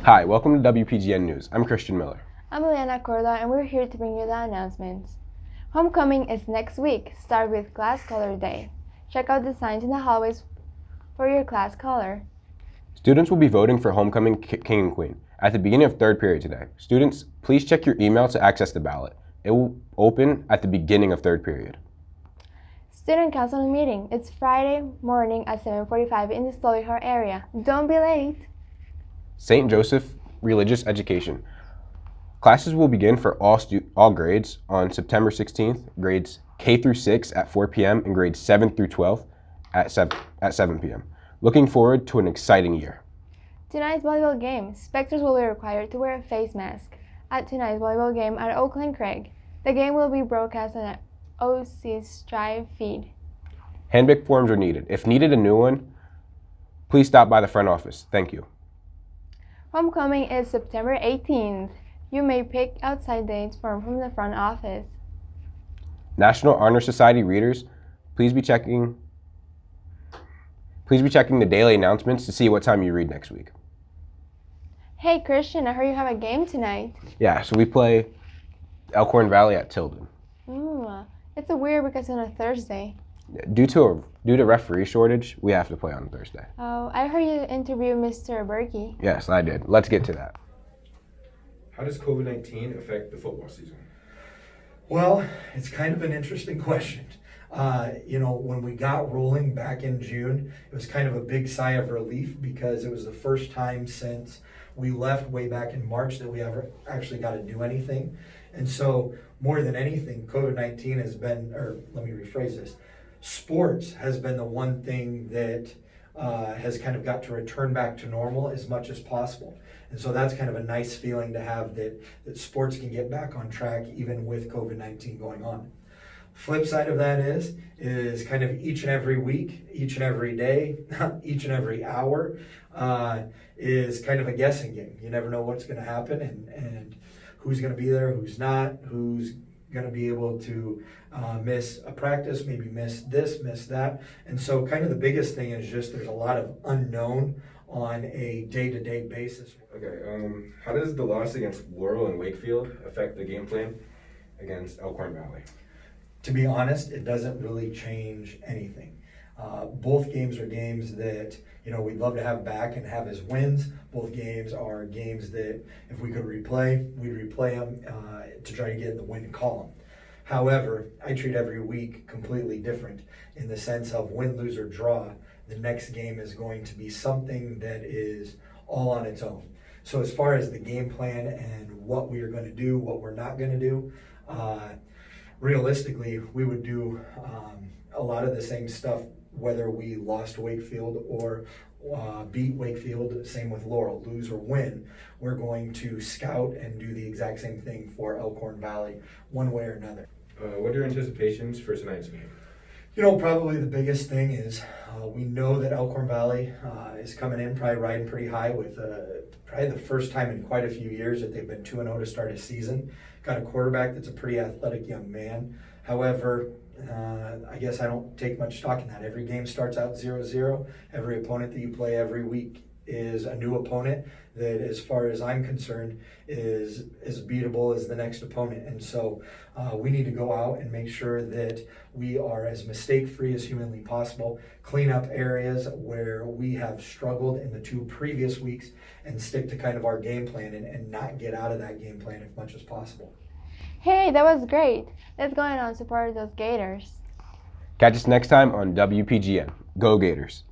Hi, welcome to WPGN News. I'm Christian Miller. I'm Eliana Corda, and we're here to bring you the announcements. Homecoming is next week. Start with Class Color Day. Check out the signs in the hallways for your class color. Students will be voting for Homecoming King and Queen at the beginning of third period today. Students, please check your email to access the ballot. It will open at the beginning of third period. Student Council meeting. It's Friday morning at 7:45 in the Stolihar area. Don't be late. St. Joseph Religious Education. Classes will begin for all grades on September 16th, grades K through 6 at 4 p.m. and grades 7 through 12 at 7 p.m. Looking forward to an exciting year. Tonight's volleyball game. Spectators will be required to wear a face mask at tonight's volleyball game at Oakland Craig. The game will be broadcast on an OC Strive feed. Handbook forms are needed. If needed a new one, please stop by the front office. Thank you. Homecoming is September 18th. You may pick outside dates form from the front office. National Honor Society readers, please be checking the daily announcements to see what time you read next week. Hey Christian, I heard you have a game tonight. Yeah, so we play Elkhorn Valley at Tilden. It's a weird because it's on a Thursday. Due to referee shortage, we have to play on Thursday. Oh, I heard you interview Mr. Berkey. Yes, I did. Let's get to that. How does COVID-19 affect the football season? Well, it's kind of an interesting question. When we got rolling back in June, it was kind of a big sigh of relief because it was the first time since we left way back in March that we ever actually got to do anything. And so more than anything, COVID-19 has been, or let me rephrase this, sports has been the one thing that has kind of got to return back to normal as much as possible. And so that's kind of a nice feeling to have that sports can get back on track even with COVID-19 going on. Flip side of that is kind of each and every week, each and every day, each and every hour is kind of a guessing game. You never know what's going to happen and who's going to be there, who's not, who's going to be able to miss a practice, maybe miss this, miss that. And so kind of the biggest thing is just there's a lot of unknown on a day-to-day basis. Okay, how does the loss against Laurel and Wakefield affect the game plan against Elkhorn Valley? To be honest, it doesn't really change anything. Both games are games that we'd love to have back and have as wins. Both games are games that if we could replay, we'd replay them to try to get in the win column. However, I treat every week completely different in the sense of win, lose, or draw. The next game is going to be something that is all on its own. So as far as the game plan and what we are going to do, what we're not going to do, realistically, we would do a lot of the same stuff whether we lost Wakefield or beat Wakefield. Same with Laurel, lose or win. We're going to scout and do the exact same thing for Elkhorn Valley, one way or another. What are your anticipations for tonight's game? Probably the biggest thing is we know that Elkhorn Valley is coming in, probably riding pretty high with probably the first time in quite a few years that they've been 2-0 to start a season. Got a quarterback that's a pretty athletic young man. However, I guess I don't take much stock in that. Every game starts out 0-0. Every opponent that you play every week is a new opponent that, as far as I'm concerned, is as beatable as the next opponent. And so we need to go out and make sure that we are as mistake-free as humanly possible, clean up areas where we have struggled in the 2 previous weeks, and stick to kind of our game plan and not get out of that game plan as much as possible. Hey, that was great. Let's go ahead and support those Gators. Catch us next time on WPGN. Go Gators.